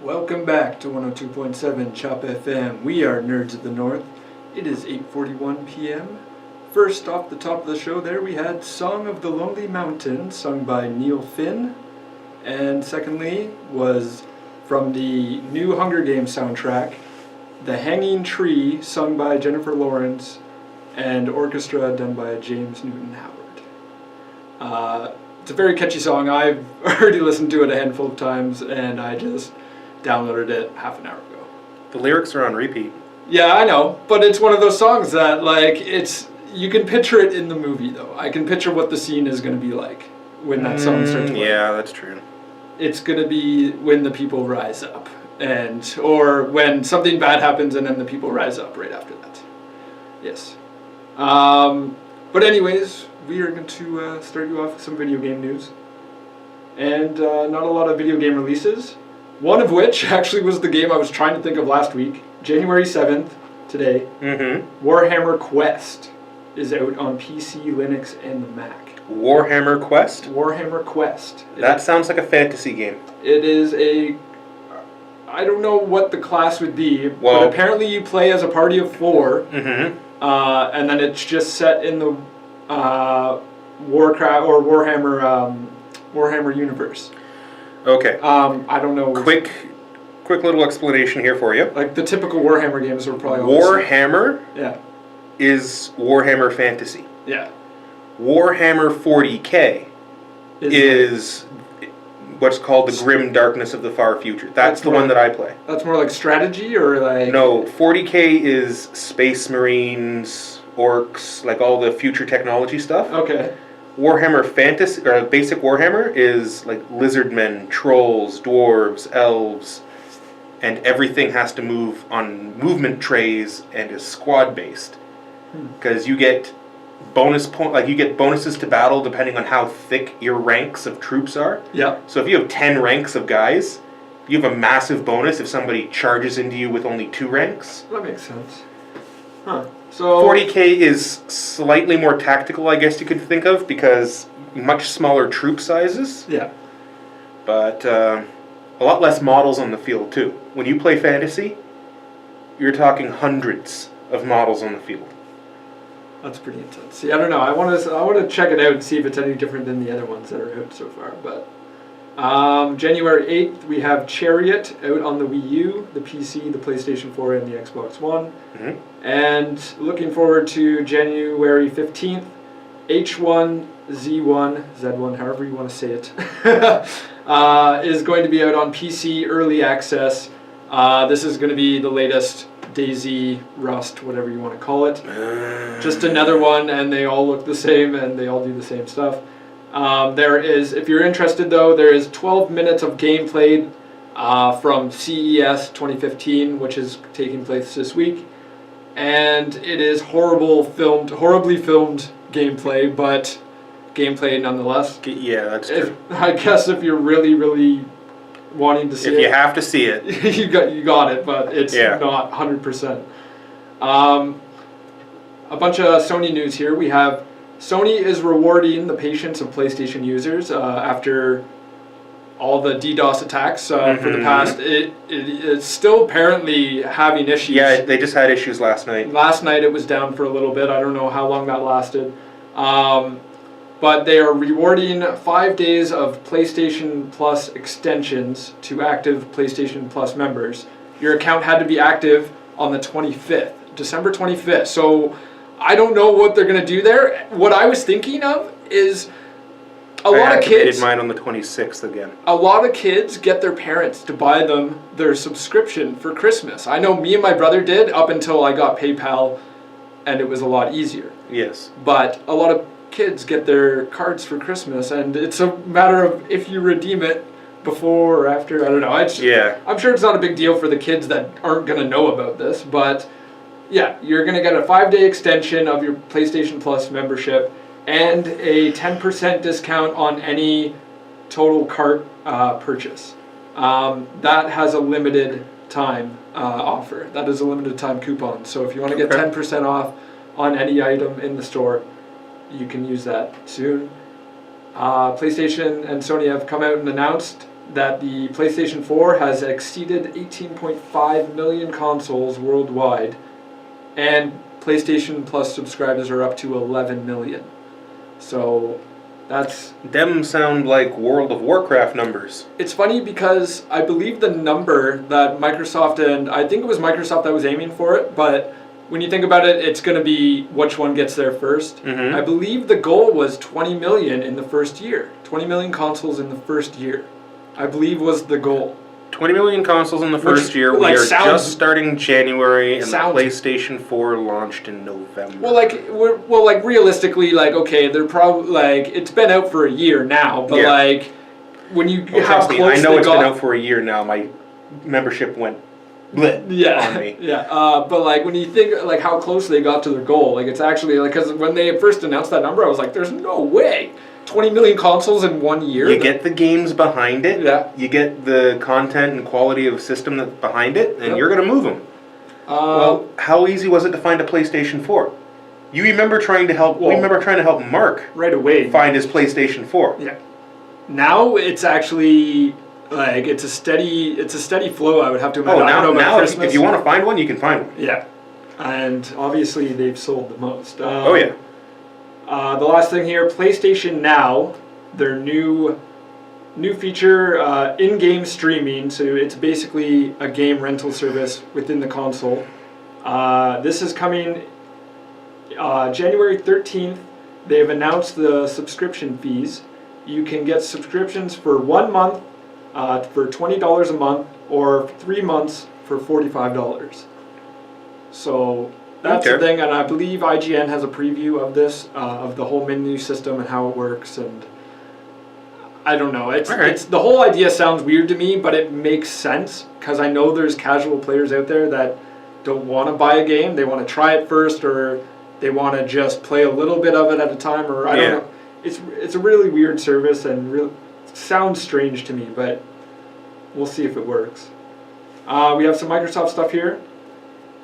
Welcome back to 102.7 Chop FM. We are Nerds of the North. It is 8:41 p.m. First off the top of the show there we had Song of the Lonely Mountain sung by Neil Finn. And secondly was from the new Hunger Games soundtrack, The Hanging Tree sung by Jennifer Lawrence and orchestra done by James Newton Howard. It's a very catchy song. I've already listened to it a handful of times and I just downloaded it half an hour ago. The lyrics are on repeat. Yeah, I know, but it's one of those songs that, like, you can picture it in the movie, though. I can picture what the scene is going to be like when that song starts playing. Yeah, that's true. It's going to be when the people rise up, or when something bad happens and then the people rise up right after that. Yes. But anyways, we are going to start you off with some video game news. And not a lot of video game releases. One of which actually was the game I was trying to think of last week. January 7th, today. Warhammer Quest is out on PC, Linux, and the Mac. Warhammer Quest? Warhammer Quest. That sounds like a fantasy game. It is I don't know what the class would be, but apparently you play as a party of 4. And then it's just set in the Warcraft or Warhammer universe. Okay. I don't know. Quick little explanation here for you. Like the typical Warhammer games are probably Warhammer yeah. is Warhammer Fantasy. Yeah. Warhammer 40K is what's called the Grim Darkness of the Far Future. That's the one that I play. That's more like strategy or like... No, 40K is Space Marines, Orcs, like all the future technology stuff. Okay. Warhammer Fantasy, or basic Warhammer, is like lizardmen, trolls, dwarves, elves, and everything has to move on movement trays and is squad based. Because you get you get bonuses to battle depending on how thick your ranks of troops are. Yeah. So if you have 10 ranks of guys, you have a massive bonus if somebody charges into you with only 2 ranks. That makes sense. Huh. So 40K is slightly more tactical, I guess you could think of, because much smaller troop sizes. Yeah. But a lot less models on the field, too. When you play fantasy, you're talking hundreds of models on the field. That's pretty intense. See, I don't know. I want to check it out and see if it's any different than the other ones that are out so far. But January 8th, we have Chariot out on the Wii U, the PC, the PlayStation 4, and the Xbox One. And looking forward to January 15th, Z1, however you want to say it, is going to be out on PC, early access. This is going to be the latest Daisy, Rust, whatever you want to call it. Just another one, and they all look the same, and they all do the same stuff. There is, if you're interested though, there is 12 minutes of gameplay from CES 2015, which is taking place this week. And it is horribly filmed gameplay, but gameplay nonetheless. Yeah, that's true. I guess if you're really, really wanting to see it. If you have to see it. you got it, but it's not 100%. A bunch of Sony news here. We have Sony is rewarding the patience of PlayStation users after all the DDoS attacks for the past. It's still apparently having issues. Yeah, they just had issues last night. Last night it was down for a little bit. I don't know how long that lasted. But they are rewarding 5 days of PlayStation Plus extensions to active PlayStation Plus members. Your account had to be active on the 25th, December 25th. So I don't know what they're going to do there. What I was thinking of is a lot of kids... I activated mine on the 26th again. A lot of kids get their parents to buy them their subscription for Christmas. I know me and my brother did up until I got PayPal, and it was a lot easier. Yes. But a lot of kids get their cards for Christmas, and it's a matter of if you redeem it before or after. I don't know. I'm sure it's not a big deal for the kids that aren't going to know about this, but yeah, you're going to get a 5-day extension of your PlayStation Plus membership and a 10% discount on any total cart purchase. That has a limited time offer. That is a limited time coupon. So if you want to get 10% off on any item in the store, you can use that soon. PlayStation and Sony have come out and announced that the PlayStation 4 has exceeded 18.5 million consoles worldwide, and PlayStation Plus subscribers are up to 11 million. So that's... Them sound like World of Warcraft numbers. It's funny because I believe the number that Microsoft, and I think it was Microsoft that was aiming for it, but when you think about it, it's going to be which one gets there first. Mm-hmm. I believe the goal was 20 million in the first year. 20 million consoles in the first year, I believe, was the goal. 20 million consoles in the first year. We like, are just starting January, and the sounds- PlayStation 4 launched in November. Well, realistically, okay, they're probably it's been out for a year now, but Yeah. when you Trust me, close I know they it's got, been out for a year now. My membership went bleh on me. Yeah, but when you think how close they got to their goal, it's actually because when they first announced that number, I was like, "There's no way, 20 million consoles in 1 year." You get the games behind it. Yeah. You get the content and quality of system that's behind it, and you're gonna move them. Well, how easy was it to find a PlayStation 4? You remember trying to help? We remember trying to help Mark right away find his PlayStation 4. Yeah. Now it's actually it's a steady flow. I would have to imagine. Oh, I don't know about now Christmas. if you want to find one, you can find one. Yeah, and obviously they've sold the most. Oh yeah. The last thing here, PlayStation Now, their new feature, in-game streaming. So it's basically a game rental service within the console. This is coming January 13th. They've announced the subscription fees. You can get subscriptions for 1 month for $20 a month, or 3 months for $45. So that's the thing, and I believe IGN has a preview of this, of the whole menu system and how it works, and I don't know. It's the whole idea sounds weird to me, but it makes sense because I know there's casual players out there that don't want to buy a game. They want to try it first, or they want to just play a little bit of it at a time, or I don't know. It's a really weird service and sounds strange to me, but we'll see if it works. We have some Microsoft stuff here.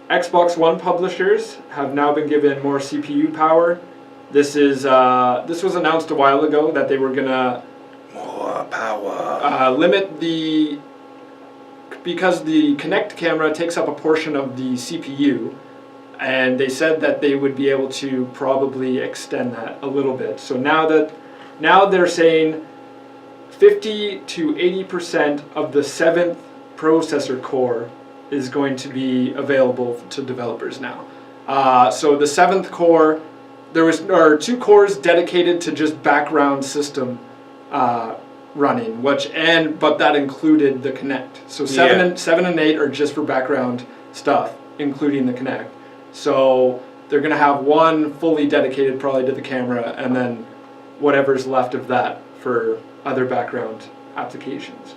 Xbox One publishers have now been given more CPU power. This was announced a while ago that they were gonna more power limit because the Kinect camera takes up a portion of the CPU, and they said that they would be able to probably extend that a little bit. So now they're saying 50 to 80% of the 7th processor core is going to be available to developers now. So the 7th core, there are 2 cores dedicated to just background system running, but that included the Kinect. So 7 and 8 are just for background stuff, including the Kinect. So they're going to have one fully dedicated probably to the camera, and then whatever's left of that for other background applications.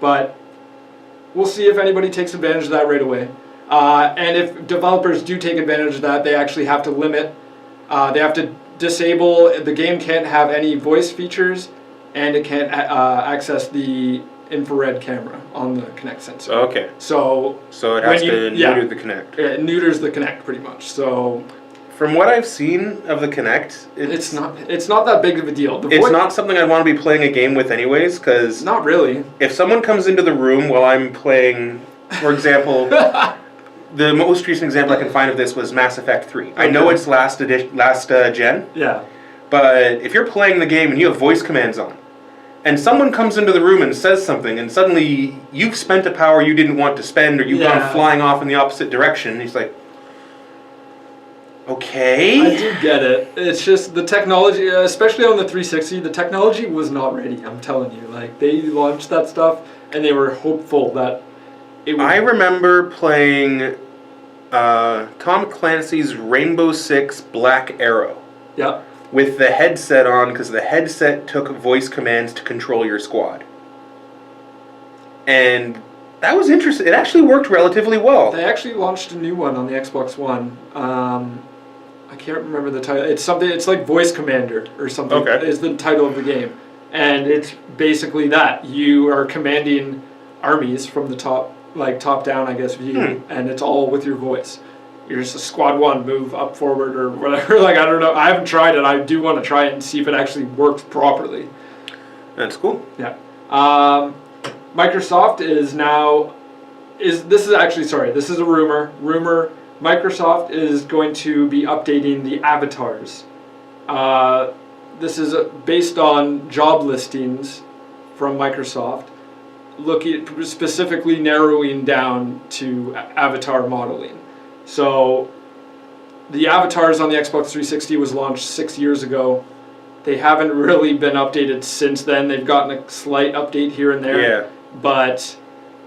But we'll see if anybody takes advantage of that right away. And if developers do take advantage of that, they actually have to limit, they have to disable, the game can't have any voice features, and it can't access the infrared camera on the Kinect sensor. Okay. So it has to neuter the Kinect. It neuters the Kinect pretty much. So from what I've seen of the Kinect, it's not that big of a deal. It's not something I'd want to be playing a game with anyways, because not really. If someone comes into the room while I'm playing, for example, the most recent example I can find of this was Mass Effect 3. Okay. I know it's last gen. Yeah. But if you're playing the game and you have voice commands on, and someone comes into the room and says something, and suddenly you've spent a power you didn't want to spend, or you've gone flying off in the opposite direction, and he's like, okay. I do get it. It's just the technology, especially on the 360, the technology was not ready, I'm telling you. They launched that stuff, and they were hopeful that it would... I remember playing Tom Clancy's Rainbow Six Black Arrow. Yep. With the headset on, because the headset took voice commands to control your squad. And that was interesting. It actually worked relatively well. They actually launched a new one on the Xbox One. I can't remember the title. It's like Voice Commander or something. Okay. Is the title of the game. And it's basically that. You are commanding armies from the top down, I guess, view. And it's all with your voice. You're just a squad 1, move up, forward, or whatever. I don't know. I haven't tried it. I do want to try it and see if it actually works properly. That's cool. Yeah. Microsoft is now this is actually, sorry, this is a rumor. Microsoft is going to be updating the avatars. This is based on job listings from Microsoft, looking specifically narrowing down to avatar modeling. So the avatars on the Xbox 360 was launched 6 years ago. They haven't really been updated since then. They've gotten a slight update here and there. Yeah. But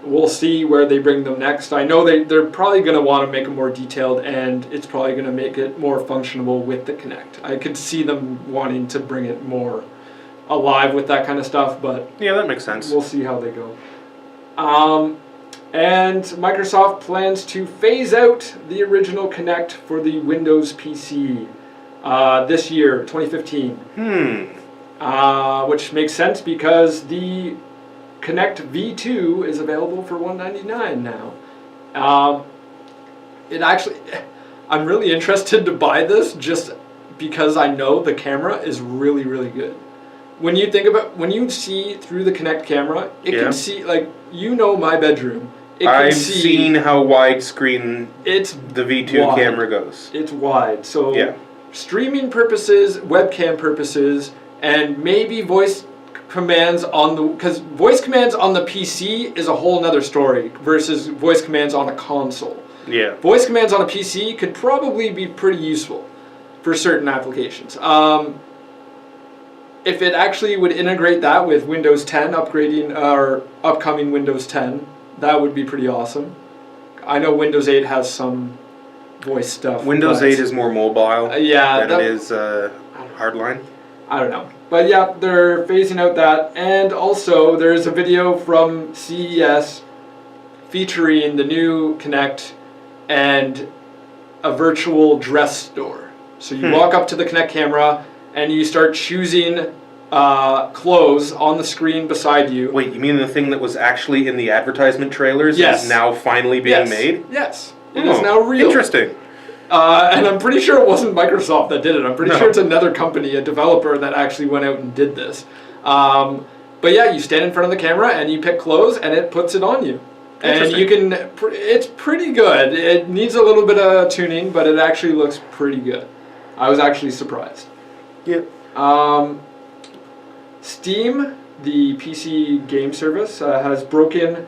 we'll see where they bring them next. I know they're probably going to want to make them more detailed, and it's probably going to make it more functional with the Kinect. I could see them wanting to bring it more alive with that kind of stuff, but Yeah, that makes sense. we'll see how they go. And Microsoft plans to phase out the original Kinect for the Windows PC this year, 2015. Which makes sense because the Kinect V2 is available for $199 now. It actually, I'm really interested to buy this just because I know the camera is really, really good. When you think about, when you see through the Kinect camera, it can see, like, you know my bedroom. It can I've see, seen how widescreen it's the V2 wide. camera goes. It's wide. So Yeah. streaming purposes, webcam purposes, and maybe voice commands on the, because voice commands on the PC is a whole nother story versus voice commands on a console. Yeah. Voice commands on a PC could probably be pretty useful for certain applications. If it actually would integrate that with Windows 10 upgrading our upcoming Windows 10, that would be pretty awesome. I know Windows 8 has some voice stuff. Windows 8 is more mobile than it is hardline. I don't know. But yeah, they're phasing out that. And also, there's a video from CES featuring the new Kinect and a virtual dress store. So you walk up to the Kinect camera and you start choosing clothes on the screen beside you. Wait, you mean the thing that was actually in the advertisement trailers Yes. is now finally being made? Yes. It is now real. Interesting. And I'm pretty sure it wasn't Microsoft that did it. I'm pretty No. sure it's another company, a developer that actually went out and did this. But yeah, you stand in front of the camera and you pick clothes and it puts it on you. And you can, it's pretty good. It needs a little bit of tuning, but it actually looks pretty good. I was actually surprised. Yep. Steam, the PC game service, has broken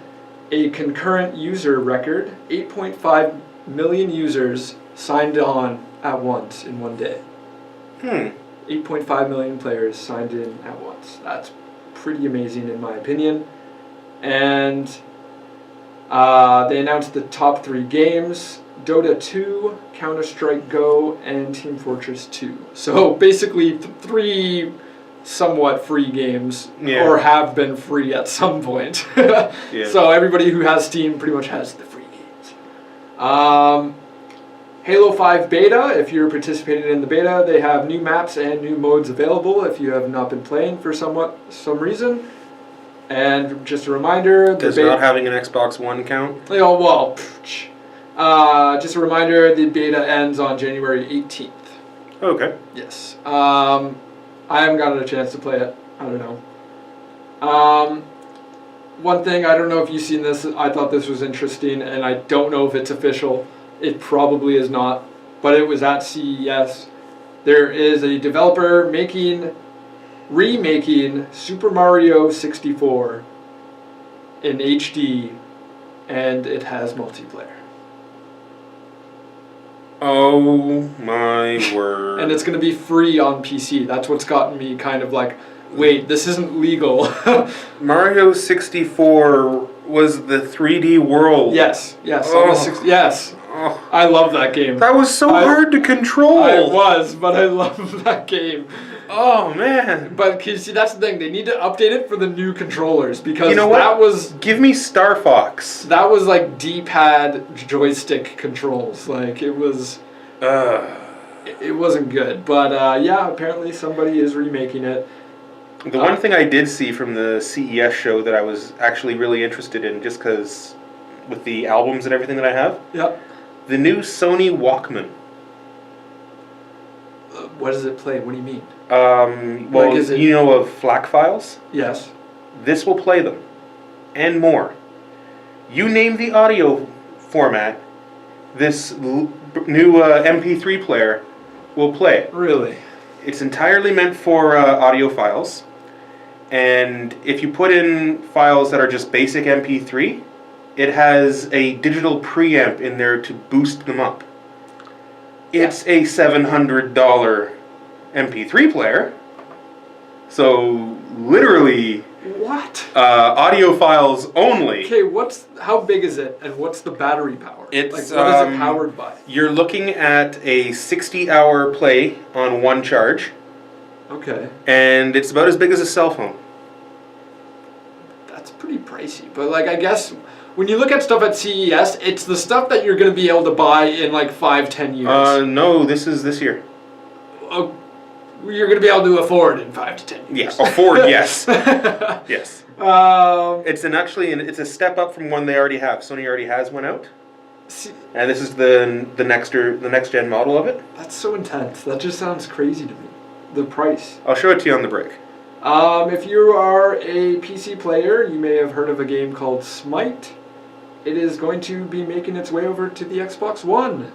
a concurrent user record. 8.5 million users signed on at once in one day. 8.5 million players signed in at once. That's pretty amazing in my opinion. And they announced the top 3 games: Dota 2, Counter-Strike Go, and Team Fortress 2. So basically 3 somewhat free games, or have been free at some point. So everybody who has Steam pretty much has the free games. Halo 5 beta, if you're participating in the beta, they have new maps and new modes available if you have not been playing for some reason. And just a reminder, does not having an Xbox One count? Just a reminder, the beta ends on January 18th. Okay. Yes. I haven't gotten a chance to play it. I don't know. One thing, I don't know if you've seen this, I thought this was interesting, and I don't know if it's official. It probably is not, but it was at CES. There is a developer remaking Super Mario 64 in HD, and it has multiplayer. Oh my word. And it's going to be free on PC. That's what's gotten me kind of like, wait, this isn't legal. Mario 64 was the 3D world. Yes. Yes. Oh. I love that game. That was so hard to control. But I love that game. Oh man. But you see, that's the thing. They need to update it for the new controllers because Give me Star Fox. That was like D-pad joystick controls. Like it was. It wasn't good. But yeah, apparently somebody is remaking it. The one thing I did see from the CES show that I was actually really interested in, just because with the albums and everything that I have. Yep. The new Sony Walkman. What does it play? What do you mean? Well, you know of FLAC files? Yes. This will play them. and more. You name the audio format, this new MP3 player will play it. Really? It's entirely meant for audio files. And if you put in files that are just basic MP3, it has a digital preamp in there to boost them up. It's a $700 MP3 player. So, literally, What? audio files only. Okay, how big is it, and what's the battery power? It's, what is it powered by? You're looking at a 60-hour play on one charge. Okay. And it's about as big as a cell phone. That's pretty pricey. But, like, I guess when you look at stuff at CES, it's the stuff that you're going to be able to buy in, like, 5-10 years. No, this is this year. You're going to be able to afford in 5 to 10 years. Yeah, afford, yes. Yes. Um, It's a step up from one they already have. Sony already has one out. see, And this is the next gen model of it. that's so intense. That just sounds crazy to me. The price. I'll show it to you on the break. If you are a PC player, you may have heard of a game called Smite. It is going to be making its way over to the Xbox One.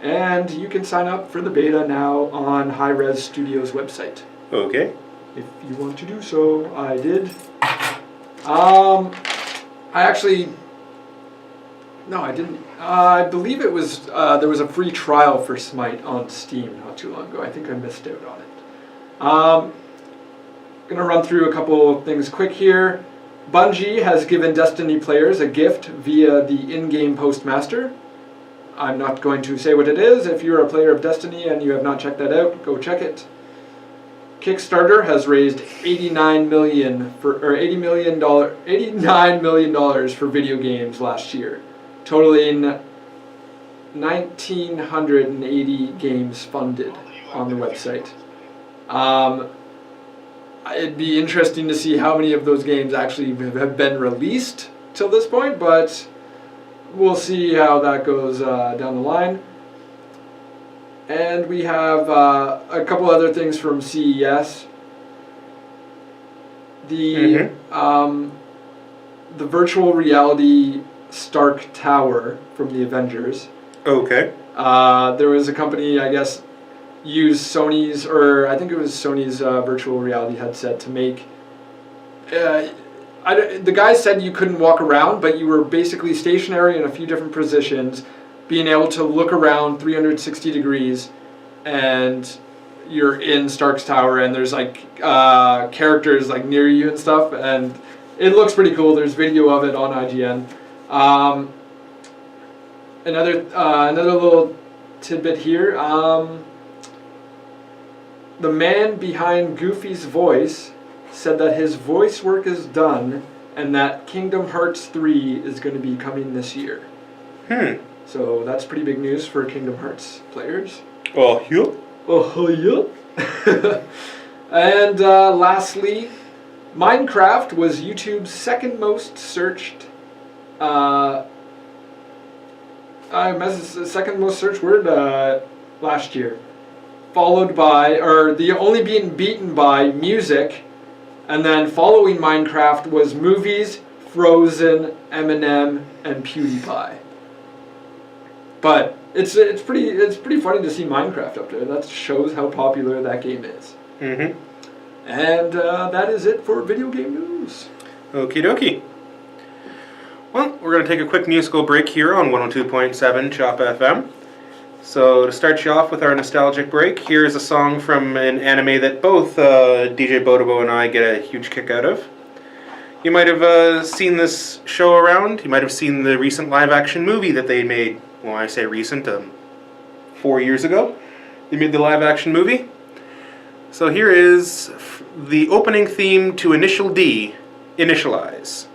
And you can sign up for the beta now on Hi-Res Studios website. Okay. If you want to do so, I did. No, I didn't. I believe it was, there was a free trial for Smite on Steam not too long ago. I think I missed out on it. Gonna run through a couple things quick here. Bungie has given Destiny players a gift via the in-game postmaster. I'm not going to say what it is. If you're a player of Destiny and you have not checked that out, go check it. Kickstarter has raised $89 million for video games last year, totaling 1,980 games funded on the website. It'd be interesting to see how many of those games actually have been released till this point, but we'll see how that goes down the line. And we have a couple other things from CES. The virtual reality Stark Tower from the Avengers. Okay. There was a company, I guess, used Sony's, or I think it was Sony's virtual reality headset to make. The guy said you couldn't walk around, but you were basically stationary in a few different positions, being able to look around 360 degrees, and you're in Stark's Tower, and there's like characters like near you and stuff, and it looks pretty cool. There's video of it on IGN. Another little tidbit here. The man behind Goofy's voice said that his voice work is done and that Kingdom Hearts 3 is going to be coming this year. So that's pretty big news for Kingdom Hearts players. Oh, yeah. Oh, yeah. And lastly, Minecraft was YouTube's second most searched second most searched word last year. Followed by, or the only being beaten by music, and then following Minecraft was movies, Frozen, Eminem, and PewDiePie. But it's pretty funny to see Minecraft up there. That shows how popular that game is. Mm-hmm. And that is it for video game news. Okie dokie. Well, we're going to take a quick musical break here on 102.7 Chop FM. So to start you off with our nostalgic break, here's a song from an anime that both DJ Bodobo and I get a huge kick out of. You might have seen this show around. You might have seen the recent live-action movie that they made. Well, I say recent, 4 years ago. They made the live-action movie. So here is the opening theme to Initial D, Initialize.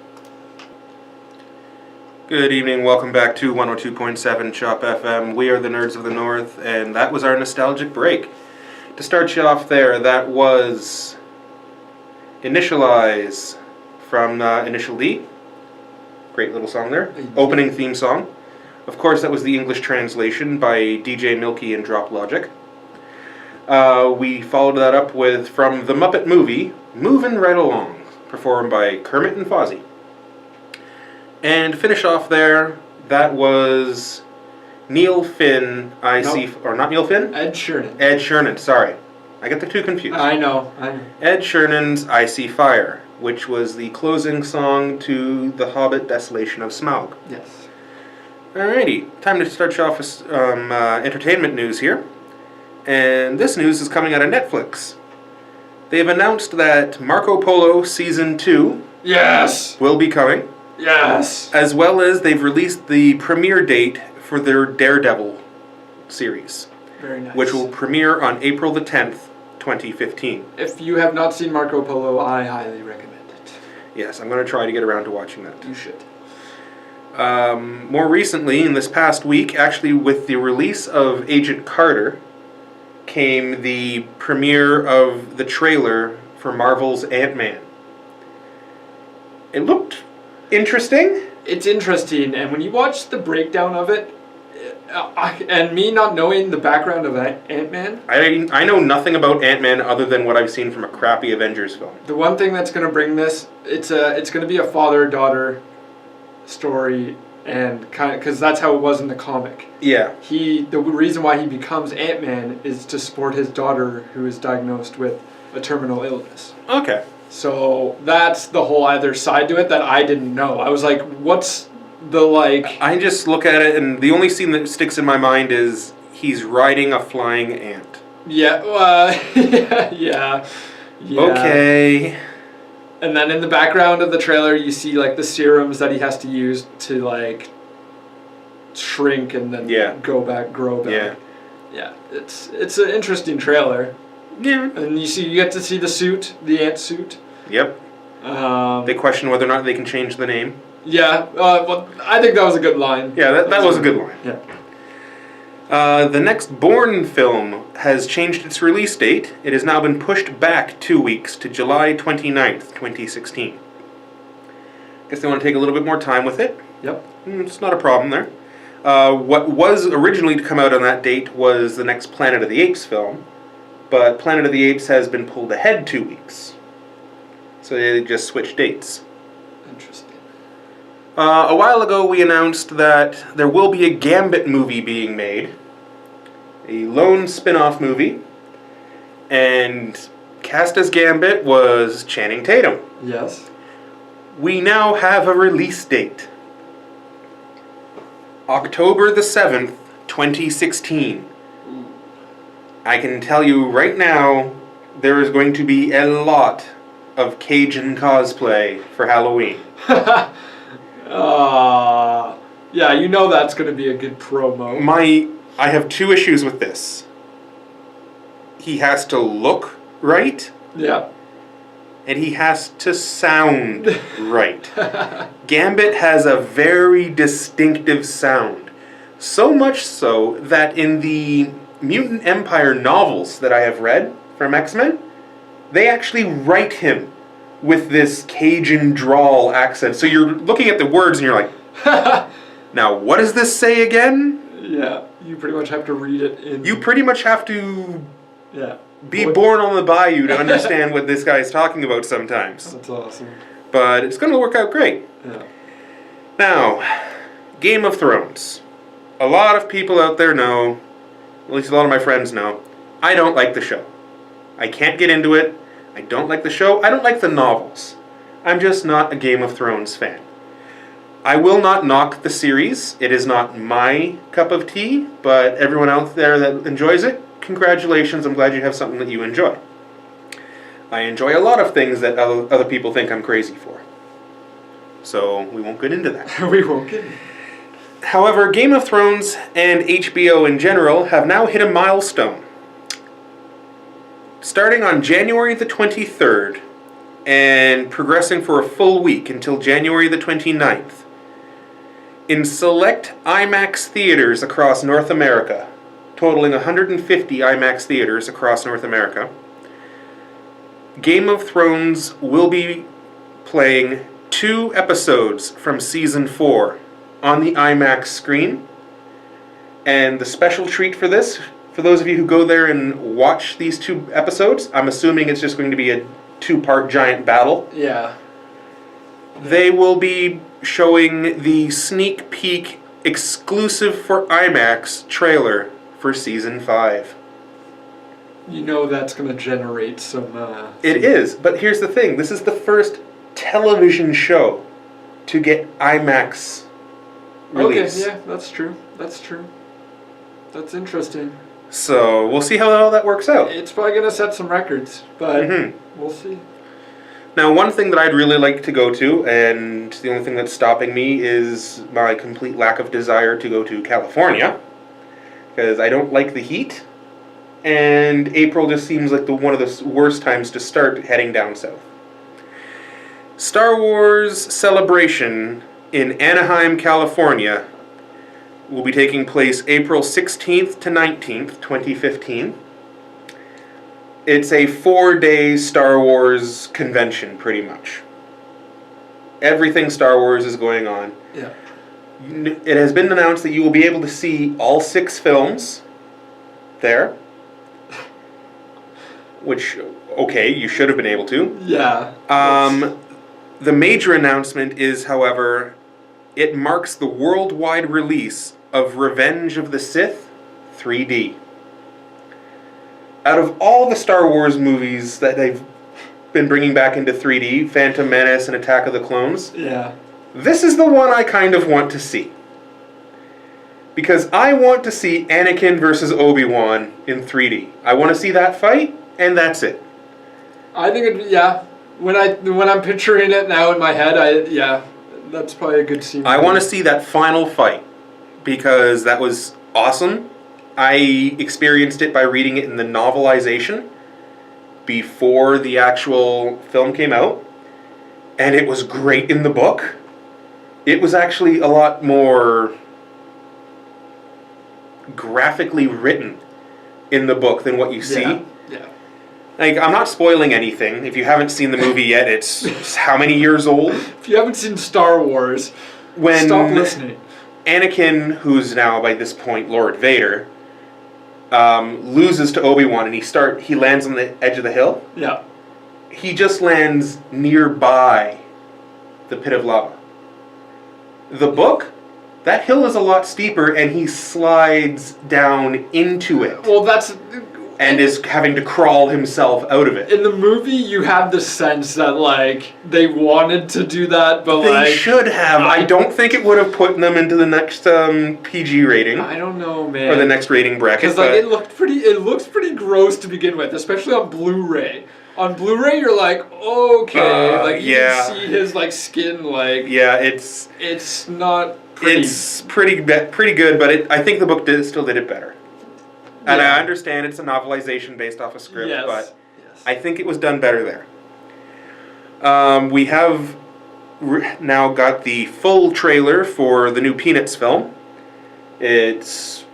Good evening, welcome back to 102.7 Chop FM. We are the Nerds of the North, and that was our nostalgic break. To start you off there, that was Initialize from Initial D. Great little song there. Opening theme song. Of course, that was the English translation by DJ Milky and Drop Logic. We followed that up with, from the Muppet Movie, Movin' Right Along, performed by Kermit and Fozzie. And to finish off there, that was Neil Finn, or not Neil Finn? Ed Sheeran. Ed Sheeran, sorry. I get the two confused. I know. Ed Sheeran's I See Fire, which was the closing song to The Hobbit Desolation of Smaug. Yes. Alrighty, time to start off with entertainment news here. And this news is coming out of Netflix. They've announced that Marco Polo Season 2 Yes! will be coming. Yes! As well as they've released the premiere date for their Daredevil series. Very nice. Which will premiere on April the 10th, 2015. If you have not seen Marco Polo, I highly recommend it. Yes, I'm going to try to get around to watching that. You should. More recently, in this past week, actually with the release of Agent Carter, came the premiere of the trailer for Marvel's Ant-Man. It looked interesting. It's interesting, and when you watch the breakdown of it, and me not knowing the background of Ant-Man, I know nothing about Ant-Man other than what I've seen from a crappy Avengers film. the one thing that's going to bring this, it's going to be a father-daughter story, and kind of because that's how it was in the comic. Yeah. The reason why he becomes Ant-Man is to support his daughter who is diagnosed with a terminal illness. Okay. So that's the whole other side to it that I didn't know. I was like, what's the like... I just look at it and the only scene that sticks in my mind is he's riding a flying ant. Yeah, yeah. Okay. And then in the background of the trailer, you see like the serums that he has to use to like shrink and then grow back. Yeah, it's an interesting trailer. Yeah. And you get to see the suit, the ant suit. Yep. They question whether or not they can change the name. Yeah, well, I think that was a good line. Yeah, that was a good line. Yeah. The next Bourne film has changed its release date. It has now been pushed back 2 weeks to July 29th, 2016. Guess they want to take a little bit more time with it. Yep. It's not a problem there. What was originally to come out on that date was the next Planet of the Apes film, but Planet of the Apes has been pulled ahead 2 weeks. So they just switched dates. Interesting. A while ago we announced that there will be a Gambit movie being made. A lone spin-off movie. And cast as Gambit was Channing Tatum. Yes. We now have a release date. October the 7th, 2016. I can tell you right now, there is going to be a lot of Cajun cosplay for Halloween. Yeah, you know that's going to be a good promo. I have two issues with this. He has to look right. Yeah. And he has to sound right. Gambit has a very distinctive sound. So much so that in the Mutant Empire novels that I have read from X-Men, they actually write him with this Cajun drawl accent. So you're looking at the words and you're like, now what does this say again? Yeah, you pretty much have to read it in... You pretty much have to be What? born on the bayou to understand what this guy's talking about sometimes. That's awesome. But it's going to work out great. Yeah. Now, Game of Thrones. A lot of people out there know, at least a lot of my friends know, I don't like the show. I can't get into it. I don't like the show. I don't like the novels. I'm just not a Game of Thrones fan. I will not knock the series. It is not my cup of tea, but everyone out there that enjoys it, congratulations. I'm glad you have something that you enjoy. I enjoy a lot of things that other people think I'm crazy for. So we won't get into that. We won't get into However, Game of Thrones and HBO in general have now hit a milestone. Starting on January the 23rd and progressing for a full week until January the 29th, in select IMAX theaters across North America, totaling 150 IMAX theaters across North America, Game of Thrones will be playing 2 episodes from Season 4 on the IMAX screen. And the special treat for this, for those of you who go there and watch these 2 episodes, I'm assuming it's just going to be a 2-part giant battle. Yeah. They will be showing the sneak peek exclusive for IMAX trailer for Season 5. You know that's going to generate some... It is, but here's the thing. This is the first television show to get IMAX release. Okay, yeah, that's true. That's true. That's interesting. So we'll see how all that works out. It's probably going to set some records, but we'll see. Now, one thing that I'd really like to go to, and the only thing that's stopping me is my complete lack of desire to go to California, because I don't like the heat, and April just seems like one of the worst times to start heading down south. Star Wars Celebration in Anaheim, California will be taking place April 16th to 19th, 2015. It's a 4-day Star Wars convention, pretty much. Everything Star Wars is going on. Yeah. It has been announced that you will be able to see all 6 films there. Which, okay, you should have been able to. Yeah. The major announcement is, however, it marks the worldwide release of Revenge of the Sith 3D. Out of all the Star Wars movies that they've been bringing back into 3D, Phantom Menace and Attack of the Clones, Yeah. this is the one I kind of want to see. Because I want to see Anakin versus Obi-Wan in 3D. I want to see that fight, and that's it. I think when I'm picturing it now in my head, that's probably a good scene. I want to see that final fight, because that was awesome. I experienced it by reading it in the novelization before the actual film came out, and it was great in the book. It was actually a lot more graphically written in the book than what you see. Yeah. Like, I'm not spoiling anything. If you haven't seen the movie yet, it's how many years old? If you haven't seen Star Wars, When stop listening. Anakin, who's now by this point Lord Vader, loses to Obi-Wan, and he lands on the edge of the hill. Yeah. He just lands nearby the pit of lava. The book, that hill is a lot steeper, and he slides down into it. Well, that's... And is having to crawl himself out of it. In the movie, you have the sense that, like, they wanted to do that, but, They should have. I don't think it would have put them into the next PG rating. I don't know, man. Or the next rating bracket. Because, like, it looks pretty gross to begin with, especially on Blu-ray. On Blu-ray, you're like, okay, like, you can see his, like, skin, like... Yeah, it's not pretty. It's pretty good, but I think the book still did it better. And I understand it's a novelization based off a script, but I think it was done better there. We have now got the full trailer for the new Peanuts film. It's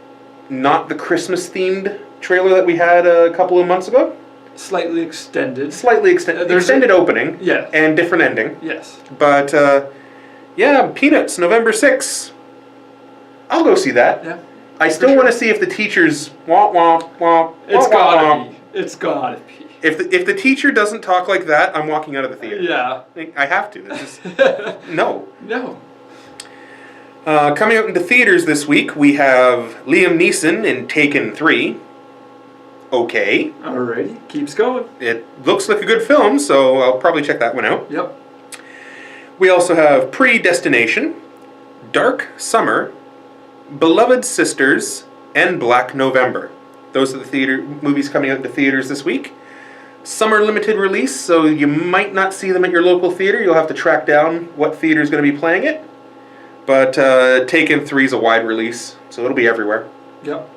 not the Christmas-themed trailer that we had a couple of months ago. Slightly extended. Extended opening. Yeah. And different ending. Yes. But, Peanuts, November 6th. I'll go see that. Yeah. I still want to see if the teachers It's gotta be. It's gotta be. If the teacher doesn't talk like that, I'm walking out of the theater. Yeah. I have to. This is no. No. Coming out into theaters this week, we have Liam Neeson in Taken 3. Okay. Alrighty. Keeps going. It looks like a good film, so I'll probably check that one out. Yep. We also have Predestination, Dark Summer, Beloved Sisters, and Black November. Those are the movies coming out into theaters this week. Some are limited release, so you might not see them at your local theater. You'll have to track down what theater is going to be playing it. But Taken 3 is a wide release, so it'll be everywhere. Yep.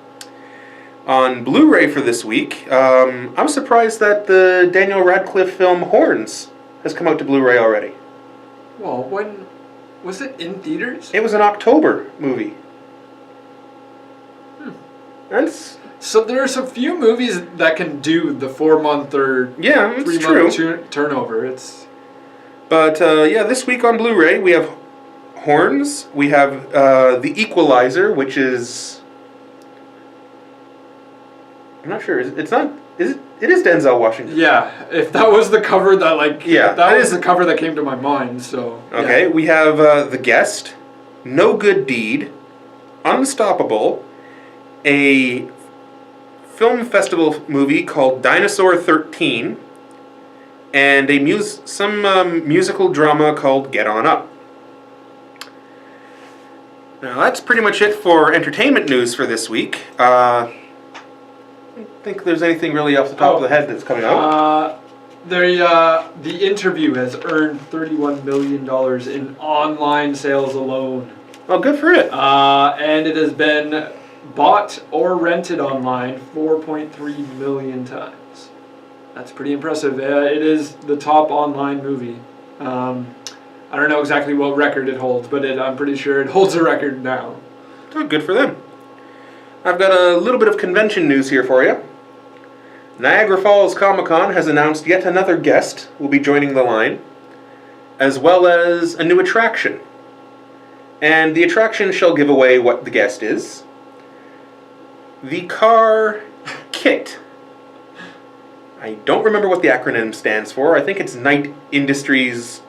On Blu-ray for this week, I'm surprised that the Daniel Radcliffe film Horns has come out to Blu-ray already. Well, when was it in theaters? It was an October movie. So there's a few movies that can do the 4-month or 3-month turnover. But this week on Blu-ray we have Horns. We have The Equalizer, which is I'm not sure. It's not. Is it? It is Denzel Washington. Yeah, if that was the cover that Yeah, that was the cover that came to my mind. So Okay, yeah. we have The Guest, No Good Deed, Unstoppable, a film festival movie called Dinosaur 13, and some musical drama called Get On Up. Now that's pretty much it for entertainment news for this week. I don't think there's anything really off the top of the head that's coming out. The interview has earned $31 million in online sales alone. Well, good for it. And it has been bought or rented online 4.3 million times. That's pretty impressive. It is the top online movie. I don't know exactly what record it holds, but I'm pretty sure it holds a record now. Oh, good for them. I've got a little bit of convention news here for you. Niagara Falls Comic Con has announced yet another guest will be joining the line, as well as a new attraction. And the attraction shall give away what the guest is. The car KIT. I don't remember what the acronym stands for. I think it's Knight Industries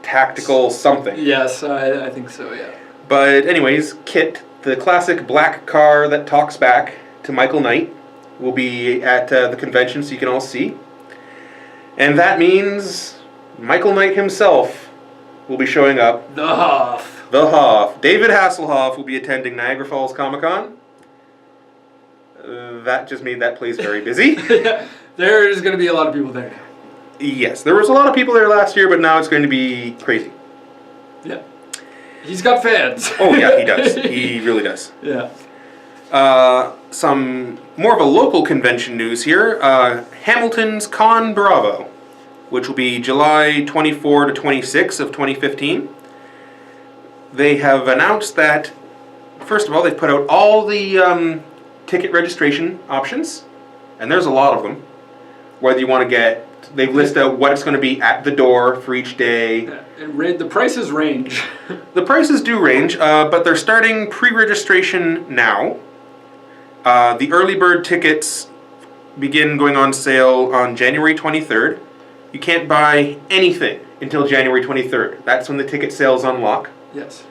Tactical something. Yes, I think so, yeah. But anyways, KIT, the classic black car that talks back to Michael Knight, will be at the convention so you can all see. And that means Michael Knight himself will be showing up. The Hoff. The Hoff. David Hasselhoff will be attending Niagara Falls Comic Con. That just made that place very busy. Yeah, there's going to be a lot of people there now. Yes, there was a lot of people there last year, but now it's going to be crazy. Yeah. He's got fans. Oh yeah, he does. He really does. Yeah. Some more of a local convention news here. Hamilton's ConBravo, which will be July 24 to 26 of 2015. They have announced that, first of all, they've put out all the ticket registration options, and there's a lot of them. Whether you want to get, they've listed out what it's going to be at the door for each day. And the prices range. The prices do range, but they're starting pre-registration now. The early bird tickets begin going on sale on January 23rd. You can't buy anything until January 23rd. That's when the ticket sales unlock. Yes.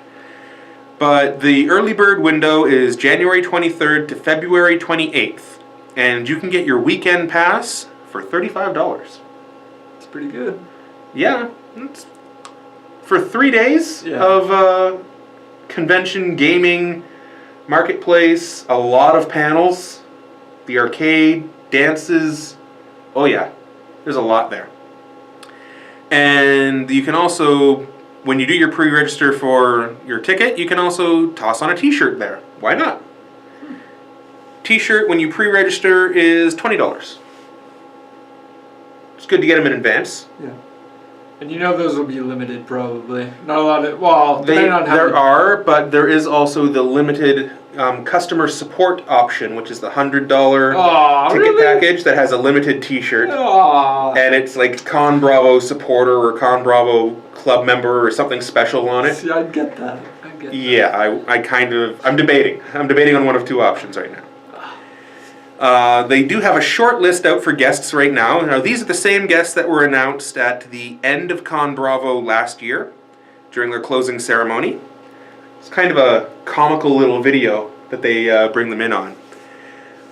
But the early bird window is January 23rd to February 28th. And you can get your weekend pass for $35. It's pretty good. Yeah. It's for 3 days of convention, gaming, marketplace, a lot of panels, the arcade, dances. Oh yeah, there's a lot there. And you can also, when you do your pre-register for your ticket, you can also toss on a t-shirt there. Why not? T-shirt when you pre-register is $20. It's good to get them in advance. Yeah. And you know those will be limited probably. Not a lot of, well, depending on how there are, but there is also the limited customer support option, which is the $100 ticket package that has a limited t-shirt. And it's like ConBravo supporter or ConBravo club member or something special on it. See, I get that. Yeah, I'm debating. I'm debating on one of two options right now. They do have a short list out for guests right now. Now, these are the same guests that were announced at the end of ConBravo last year during their closing ceremony. It's kind of a comical little video that they bring them in on.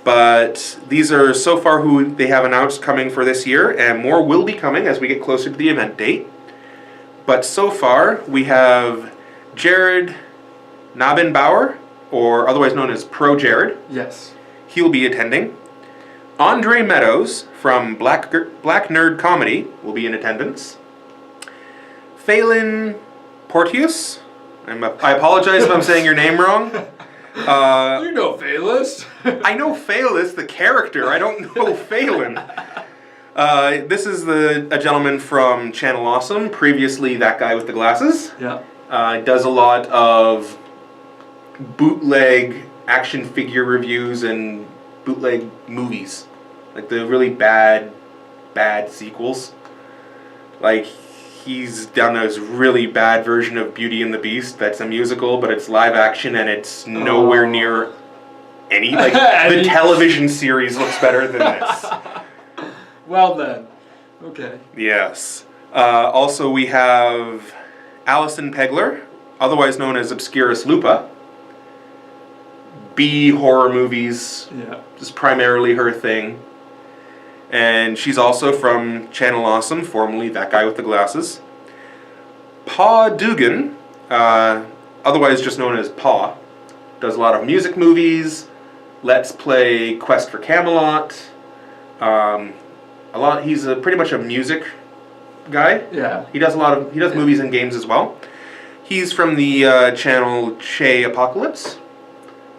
But these are so far who they have announced coming for this year, and more will be coming as we get closer to the event date. But so far, we have Jared Nabenbauer, or otherwise known as Pro Jared. Yes. He'll be attending. Andre Meadows from Black Nerd Comedy will be in attendance. Phelan Porteous. I apologize if I'm saying your name wrong. You know Phelis. I know Phelis, the character. I don't know Phelan. This is a gentleman from Channel Awesome, previously that guy with the glasses. Yeah. Does a lot of bootleg action figure reviews and bootleg movies. Like the really bad sequels. Like, he's done this really bad version of Beauty and the Beast that's a musical, but it's live action and it's nowhere near any. Like, the television series looks better than this. Well then. Okay. Yes. Also, we have Alison Pegler, otherwise known as Obscurus Lupa. B horror movies Yeah. is primarily her thing. And she's also from Channel Awesome, formerly That Guy with the Glasses. Pa Dugan, otherwise just known as Pa, does a lot of music movies, Let's Play Quest for Camelot. He's pretty much a music guy. Yeah. He does movies and games as well. He's from the channel Che Apocalypse,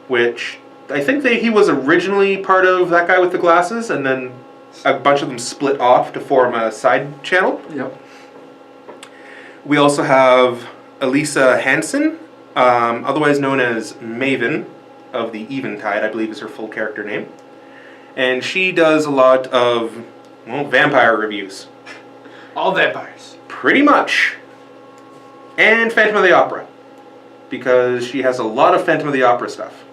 which I think he was originally part of That Guy with the Glasses, and then a bunch of them split off to form a side channel. Yep. We also have Elisa Hansen, otherwise known as Maven of the Eventide, I believe is her full character name. And she does a lot of, vampire reviews. All vampires. Pretty much. And Phantom of the Opera, because she has a lot of Phantom of the Opera stuff.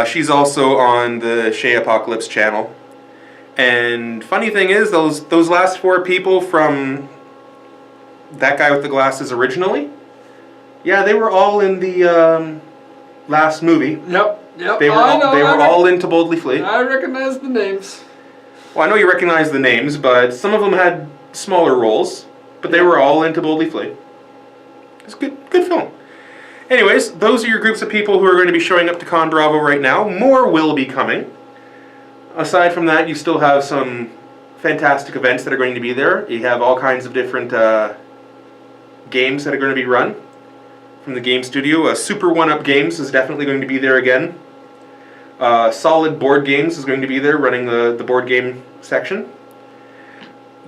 She's also on the Che Apocalypse channel. And funny thing is, those last four people from That Guy with the Glasses originally, yeah, they were all in the last movie. Yep. They were all into Boldly Flee. I recognize the names. Well, I know you recognize the names, but some of them had smaller roles, but they were all into Boldly Flee. It's a good film. Anyways, those are your groups of people who are going to be showing up to ConBravo right now. More will be coming. Aside from that, you still have some fantastic events that are going to be there. You have all kinds of different games that are going to be run from the game studio. Super 1-Up Games is definitely going to be there again. Solid Board Games is going to be there running the board game section.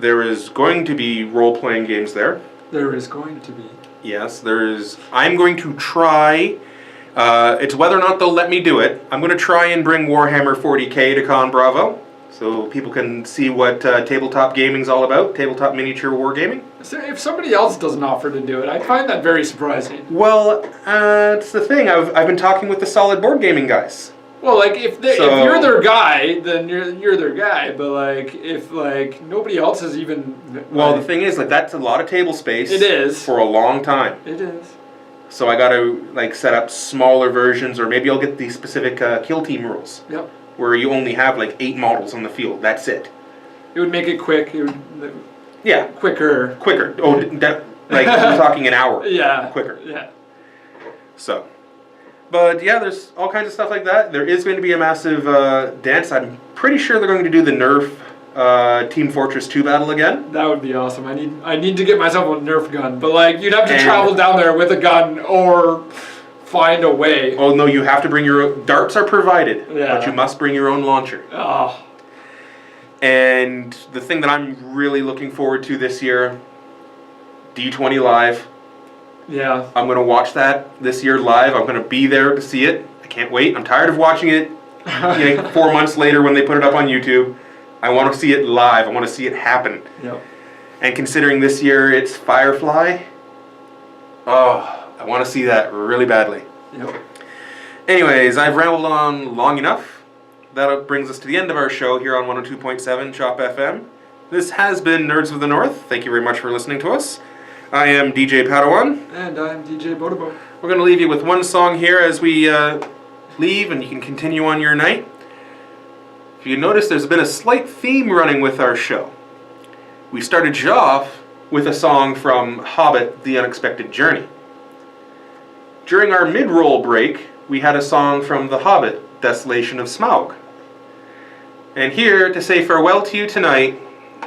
There is going to be role-playing games there. There is going to be. Yes, there is. I'm going to try. It's whether or not they'll let me do it. I'm going to try and bring Warhammer 40k to ConBravo, so people can see what tabletop gaming's all about, tabletop miniature wargaming. So if somebody else doesn't offer to do it, I find that very surprising. Well, it's the thing. I've been talking with the Solid Board Gaming guys. Well, like if you're their guy, then you're their guy. But if nobody else is even. Well, the thing is, that's a lot of table space. It is for a long time. It is. So I got to set up smaller versions, or maybe I'll get the specific kill team rules. Yep. Where you only have 8 models on the field. That's it. It would make it quick. Yeah. Quicker. Oh, we're talking an hour. Yeah. Quicker. Yeah. So. But yeah, there's all kinds of stuff like that. There is going to be a massive dance. I'm pretty sure they're going to do the Nerf Team Fortress 2 battle again. That would be awesome. I need to get myself a Nerf gun, but you'd have to travel down there with a gun or find a way. Oh no, you have to bring your own. Darts are provided, but you must bring your own launcher. Oh. And the thing that I'm really looking forward to this year, D20 Live. Yeah. I'm going to watch that this year live. I'm going to be there to see it. I can't wait. I'm tired of watching it 4 months later when they put it up on YouTube. I want to see it live. I want to see it happen. Yep. And considering this year it's Firefly, I want to see that really badly. Yep. Anyways, I've rambled on long enough. That brings us to the end of our show here on 102.7 Chop FM. This has been Nerds of the North. Thank you very much for listening to us. I am DJ Padawan. And I'm DJ Bodobo. We're going to leave you with one song here as we leave, and you can continue on your night. If you notice, there's been a slight theme running with our show. We started you off with a song from Hobbit, The Unexpected Journey. During our mid-roll break, we had a song from The Hobbit, Desolation of Smaug. And here, to say farewell to you tonight,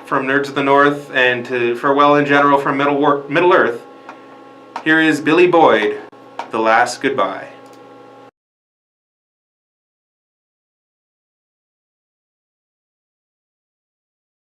from Nerds of the North, and to farewell in general from Middle Earth, here is Billy Boyd, The Last Goodbye.